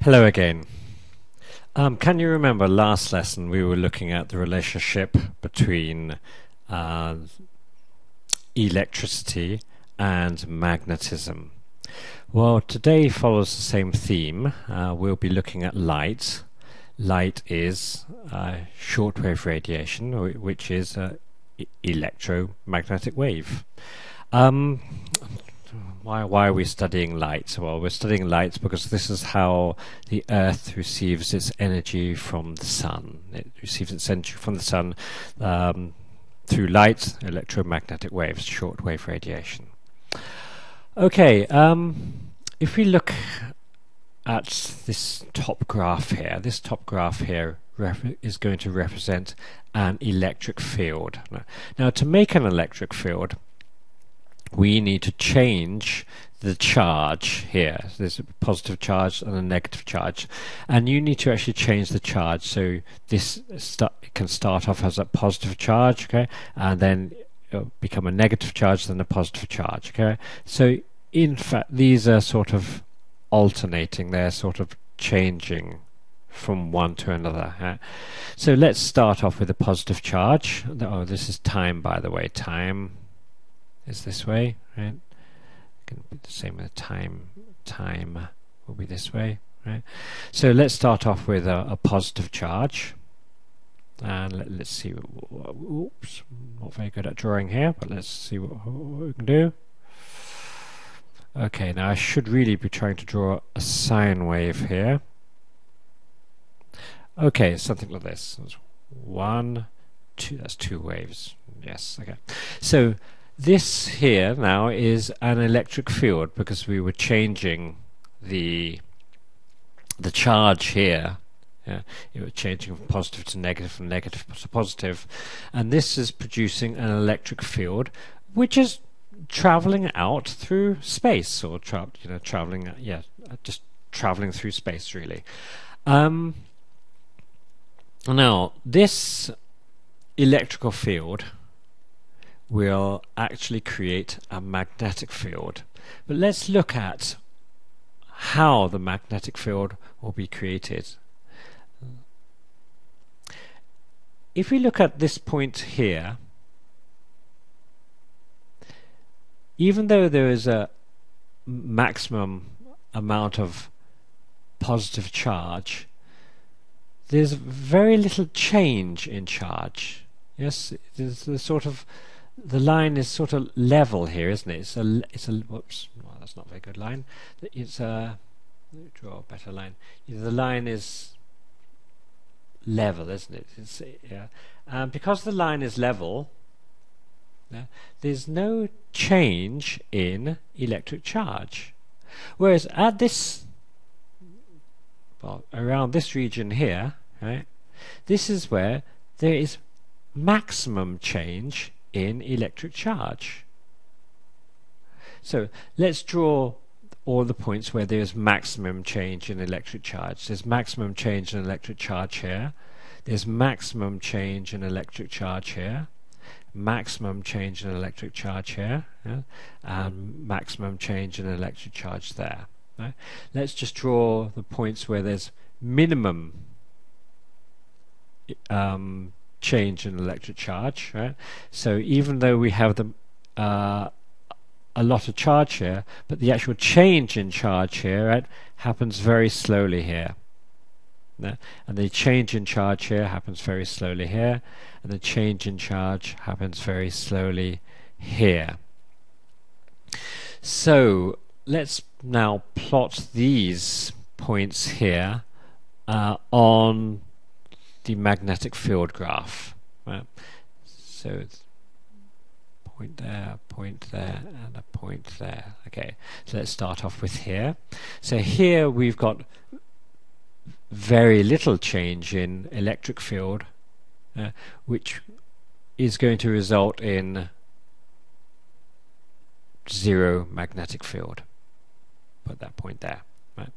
Hello again. Can you remember last lesson we were looking at the relationship between uh, electricity and magnetism? Well, today follows the same theme. We'll be looking at light. Light is shortwave radiation, which is electromagnetic wave. Um, why are we studying light? Well, we're studying light because this is how the Earth receives its energy from the Sun. It receives its energy from the Sun through light, electromagnetic waves, shortwave radiation. Okay, if we look at this top graph here is going to represent an electric field. Now, to make an electric field, we need to change the charge here. There's a positive charge and a negative charge, and you need to actually change the charge. So this can start off as a positive charge, okay, and then it'll become a negative charge, then a positive charge, okay. So in fact, these are sort of alternating. They're sort of changing from one to another. So let's start off with a positive charge. Oh, this is time, by the way. Time is this way, right? Can be the same with time. Time will be this way, right? So let's start off with a positive charge, and let's see. Oops, not very good at drawing here, but let's see what we can do. Okay, now I should really be trying to draw a sine wave here. Okay, something like this. That's 1, 2. That's 2 waves. Yes. Okay. So this here now is an electric field because we were changing the charge here. Yeah, it was changing from positive to negative, from negative to positive, and this is producing an electric field, which is traveling out through space, or traveling, just traveling through space, really. Now, this electrical field will actually create a magnetic field. But let's look at how the magnetic field will be created. If we look at this point here, even though there is a maximum amount of positive charge, there's very little change in charge. Yes, there's sort of, the line is sort of level here, isn't it? It's a whoops, well, that's not a very good line. It's a, let me draw a better line. The line is level, isn't it? Because the line is level, there's no change in electric charge. Whereas at this, well, around this region here, right, this is where there is maximum change in electric charge. So let's draw all the points where there's maximum change in electric charge. There's maximum change in electric charge here. There's maximum change in electric charge here. Maximum change in electric charge here, and maximum change in electric charge there. Right? Let's just draw the points where there's minimum change in electric charge. Right? So even though we have a lot of charge here, but the actual change in charge here, right, happens very slowly here. And the change in charge here happens very slowly here, and the change in charge happens very slowly here. So let's now plot these points here on the magnetic field graph. Right? So point there, and a point there. Okay, so let's start off with here. So here we've got very little change in electric field, which is going to result in zero magnetic field. Put that point there. Right.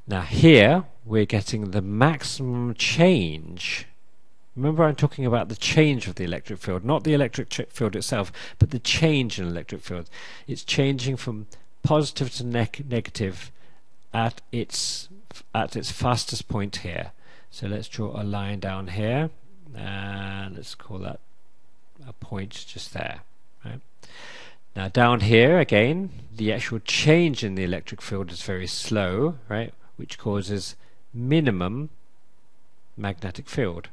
Now here we're getting the maximum change. Remember, I'm talking about the change of the electric field, not the electric field itself, but the change in electric field. It's changing from positive to negative at its at its fastest point here. So let's draw a line down here, and let's call that a point just there. Right? Now down here again, the actual change in the electric field is very slow, right? Which causes minimum magnetic field.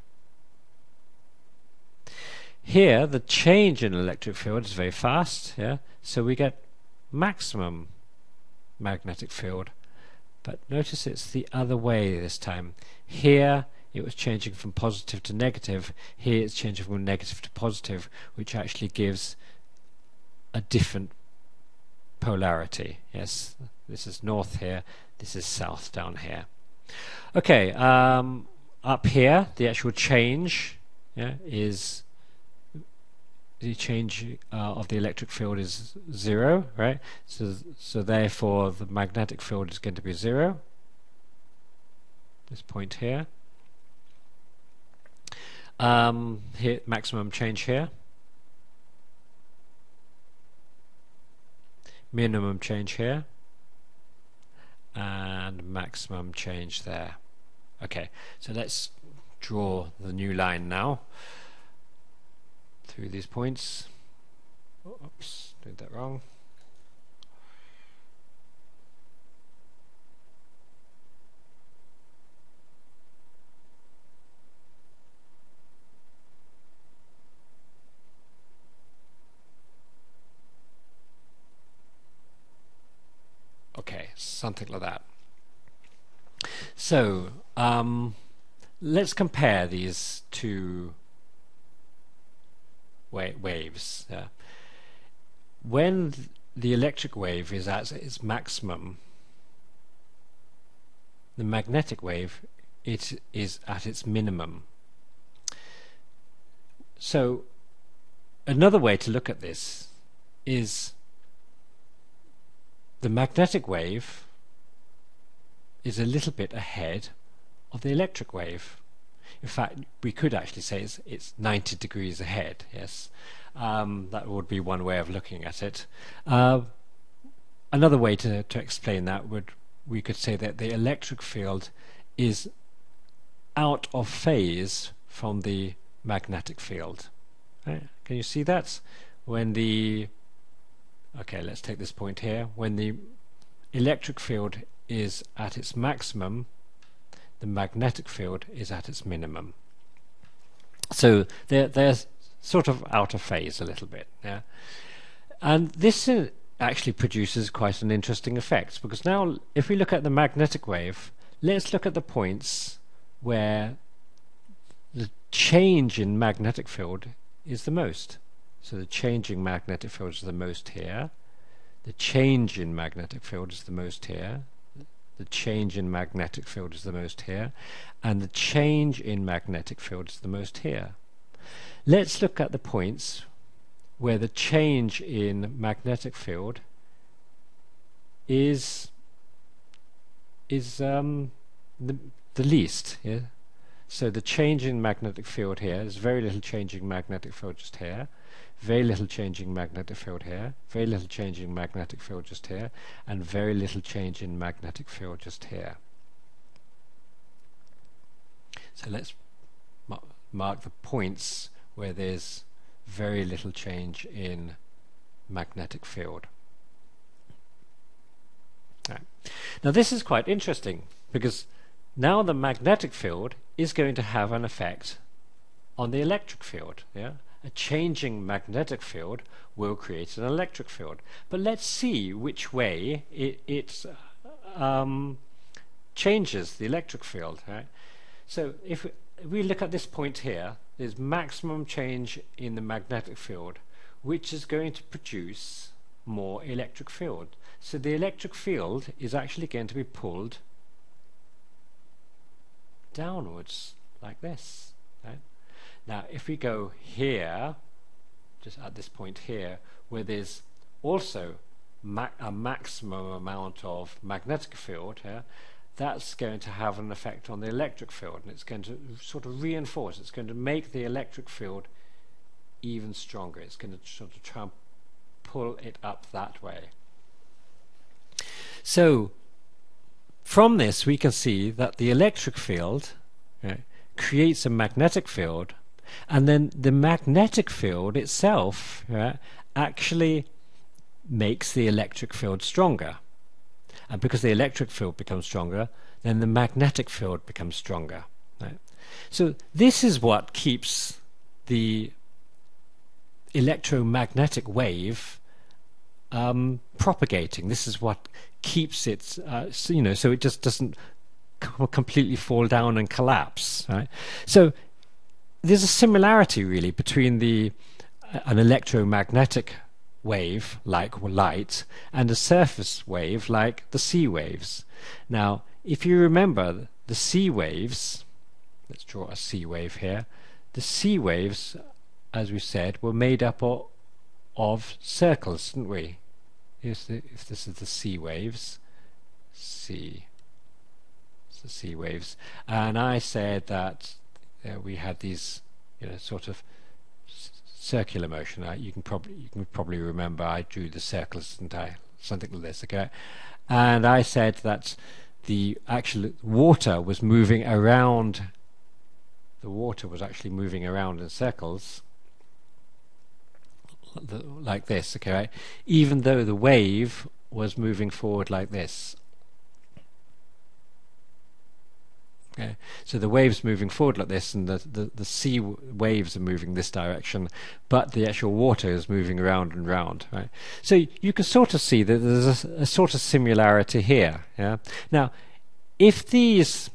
Here the change in electric field is very fast, yeah? So we get maximum magnetic field. But notice it's the other way this time. Here it was changing from positive to negative. Here it's changing from negative to positive, which actually gives a different polarity. Yes, this is north here, this is south down here. Okay, up here the actual change, yeah, is the change of the electric field is 0, right? So therefore the magnetic field is going to be 0. This point here. Here maximum change here. Minimum change here. And maximum change there. Okay, so let's draw the new line now through these points. Oops, did that wrong. Okay, something like that. So let's compare these two waves. When the electric wave is at its maximum, the magnetic wave it is at its minimum. So another way to look at this is the magnetic wave is a little bit ahead of the electric wave. In fact, we could actually say it's 90 degrees ahead. Yes, that would be one way of looking at it. Another way to explain that we could say that the electric field is out of phase from the magnetic field. Right? Can you see that? When the okay, let's take this point here. When the electric field is at its maximum, the magnetic field is at its minimum. So they're sort of out of phase a little bit. Yeah, and this actually produces quite an interesting effect, because now if we look at the magnetic wave, let's look at the points where the change in magnetic field is the most. So the changing magnetic field is the most here, the change in magnetic field is the most here, the change in magnetic field is the most here, and the change in magnetic field is the most here. Let's look at the points where the change in magnetic field is the least. Yeah? So the change in magnetic field here is very little changing magnetic field just here, very little changing magnetic field here, very little changing magnetic field just here, and very little change in magnetic field just here. So let's mark the points where there's very little change in magnetic field. Right. Now this is quite interesting, because now the magnetic field is going to have an effect on the electric field. Yeah? A changing magnetic field will create an electric field. But let's see which way it changes the electric field. Right? So if we look at this point here, there's maximum change in the magnetic field, which is going to produce more electric field. So the electric field is actually going to be pulled downwards like this. Right? Now if we go here, just at this point here, where there's also a maximum amount of magnetic field here, that's going to have an effect on the electric field, and it's going to sort of reinforce, it's going to make the electric field even stronger. It's going to sort of try and pull it up that way. So from this we can see that the electric field creates a magnetic field, and then the magnetic field itself actually makes the electric field stronger. And because the electric field becomes stronger, then the magnetic field becomes stronger. Right? So this is what keeps the electromagnetic wave propagating. This is what keeps it, so it just doesn't completely fall down and collapse. Right? So there's a similarity really between an electromagnetic wave like light and a surface wave like the sea waves. Now, if you remember the sea waves, let's draw a sea wave here. The sea waves, as we said, were made up of circles, didn't we? If this is the sea waves, it's the sea waves, and I said that we had these, sort of circular motion. You can probably remember I drew the circles, didn't I? Something like this, okay? And I said that the actual water was moving around. The water was actually moving around in circles, like this, okay? Right? Even though the wave was moving forward like this. Okay, so the wave's moving forward like this, and the sea waves are moving this direction, but the actual water is moving around and round. Right? So you can sort of see that there's a sort of similarity here. Yeah. Now, if this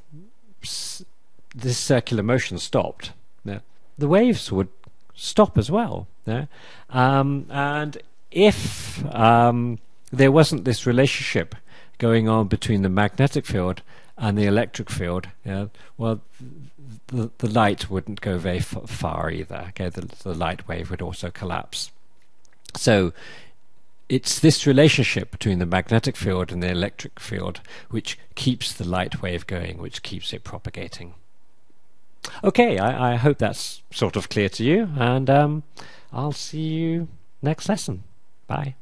circular motion stopped, the waves would stop as well. Yeah? And if there wasn't this relationship going on between the magnetic field and the electric field, well, the light wouldn't go very far either. Okay, the light wave would also collapse. So it's this relationship between the magnetic field and the electric field which keeps the light wave going, which keeps it propagating. Okay, I hope that's sort of clear to you, and I'll see you next lesson. Bye.